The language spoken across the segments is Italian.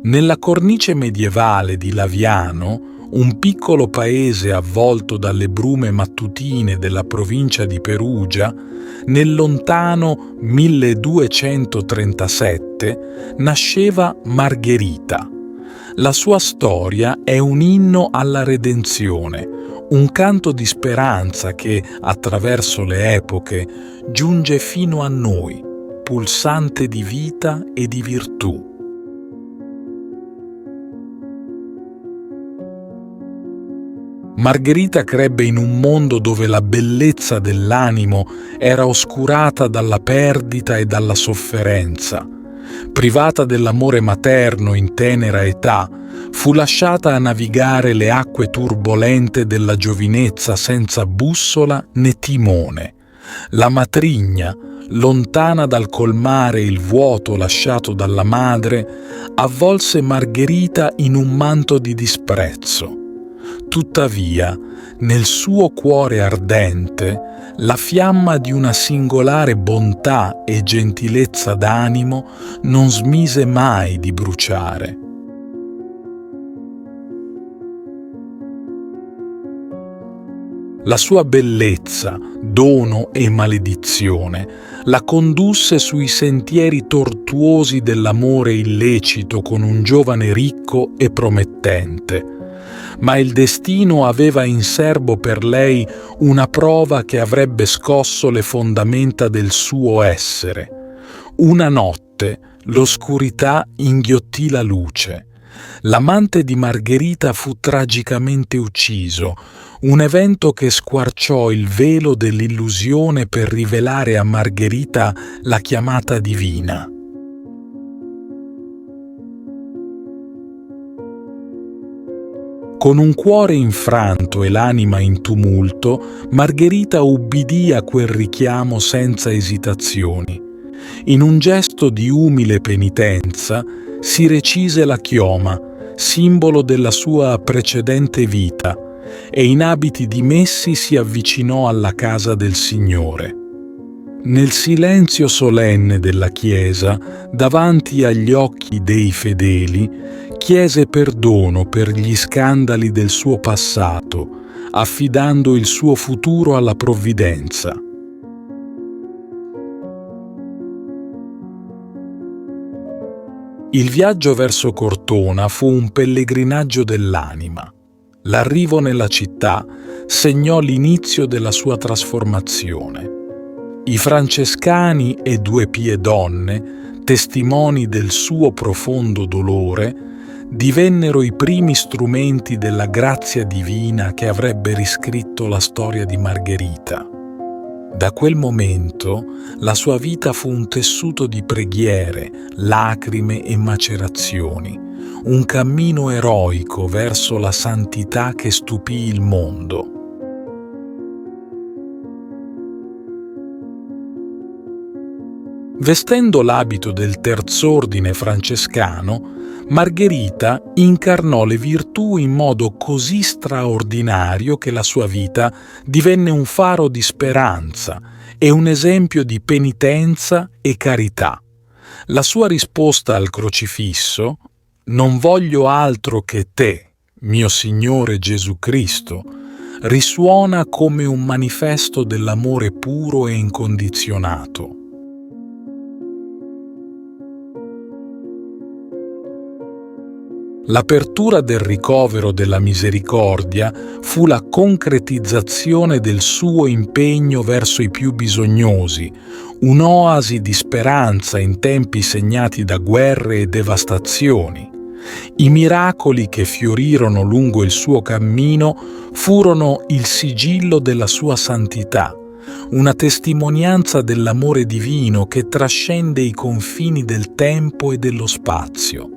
Nella cornice medievale di Laviano, un piccolo paese avvolto dalle brume mattutine della provincia di Perugia, nel lontano 1237 nasceva Margherita. La sua storia è un inno alla redenzione, un canto di speranza che, attraverso le epoche, giunge fino a noi, pulsante di vita e di virtù. Margherita crebbe in un mondo dove la bellezza dell'animo era oscurata dalla perdita e dalla sofferenza. Privata dell'amore materno in tenera età, fu lasciata a navigare le acque turbolente della giovinezza senza bussola né timone. La matrigna, lontana dal colmare il vuoto lasciato dalla madre, avvolse Margherita in un manto di disprezzo. Tuttavia, nel suo cuore ardente, la fiamma di una singolare bontà e gentilezza d'animo non smise mai di bruciare. La sua bellezza, dono e maledizione, la condusse sui sentieri tortuosi dell'amore illecito con un giovane ricco e promettente. Ma il destino aveva in serbo per lei una prova che avrebbe scosso le fondamenta del suo essere. Una notte l'oscurità inghiottì la luce. L'amante di Margherita fu tragicamente ucciso, un evento che squarciò il velo dell'illusione per rivelare a Margherita la chiamata divina. Con un cuore infranto e l'anima in tumulto, Margherita ubbidì a quel richiamo senza esitazioni. In un gesto di umile penitenza si recise la chioma, simbolo della sua precedente vita, e in abiti dimessi si avvicinò alla casa del Signore. Nel silenzio solenne della chiesa, davanti agli occhi dei fedeli, chiese perdono per gli scandali del suo passato, affidando il suo futuro alla provvidenza. Il viaggio verso Cortona fu un pellegrinaggio dell'anima. L'arrivo nella città segnò l'inizio della sua trasformazione. I francescani e due pie donne, testimoni del suo profondo dolore, divennero i primi strumenti della grazia divina che avrebbe riscritto la storia di Margherita. Da quel momento la sua vita fu un tessuto di preghiere, lacrime e macerazioni, un cammino eroico verso la santità che stupì il mondo. Vestendo l'abito del terz'ordine francescano, Margherita incarnò le virtù in modo così straordinario che la sua vita divenne un faro di speranza e un esempio di penitenza e carità. La sua risposta al crocifisso, «Non voglio altro che te, mio Signore Gesù Cristo», risuona come un manifesto dell'amore puro e incondizionato. L'apertura del ricovero della misericordia fu la concretizzazione del suo impegno verso i più bisognosi, un'oasi di speranza in tempi segnati da guerre e devastazioni. I miracoli che fiorirono lungo il suo cammino furono il sigillo della sua santità, una testimonianza dell'amore divino che trascende i confini del tempo e dello spazio.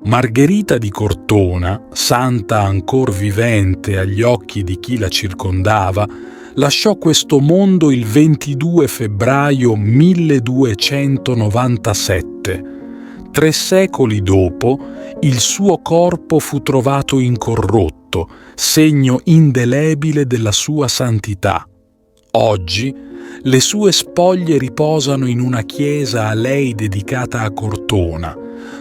Margherita di Cortona, santa ancor vivente agli occhi di chi la circondava, lasciò questo mondo il 22 febbraio 1297. 3 secoli dopo, il suo corpo fu trovato incorrotto, segno indelebile della sua santità. Oggi le sue spoglie riposano in una chiesa a lei dedicata a Cortona,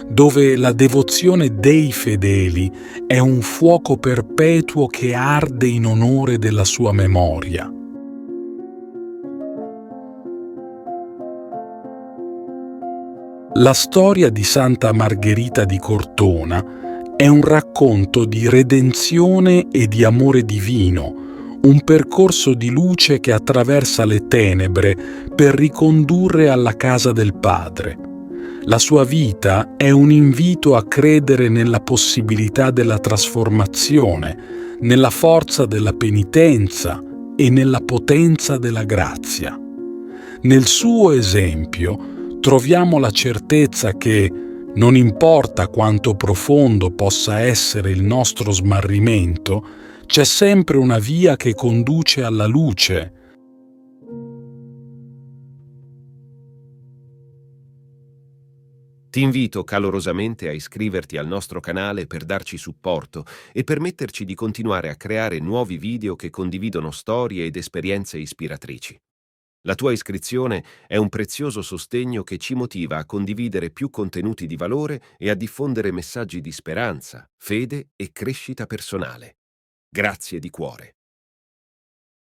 dove la devozione dei fedeli è un fuoco perpetuo che arde in onore della sua memoria. La storia di Santa Margherita di Cortona è un racconto di redenzione e di amore divino, un percorso di luce che attraversa le tenebre per ricondurre alla casa del Padre. La sua vita è un invito a credere nella possibilità della trasformazione, nella forza della penitenza e nella potenza della grazia. Nel suo esempio troviamo la certezza che, non importa quanto profondo possa essere il nostro smarrimento, c'è sempre una via che conduce alla luce. Ti invito calorosamente a iscriverti al nostro canale per darci supporto e permetterci di continuare a creare nuovi video che condividono storie ed esperienze ispiratrici. La tua iscrizione è un prezioso sostegno che ci motiva a condividere più contenuti di valore e a diffondere messaggi di speranza, fede e crescita personale. Grazie di cuore.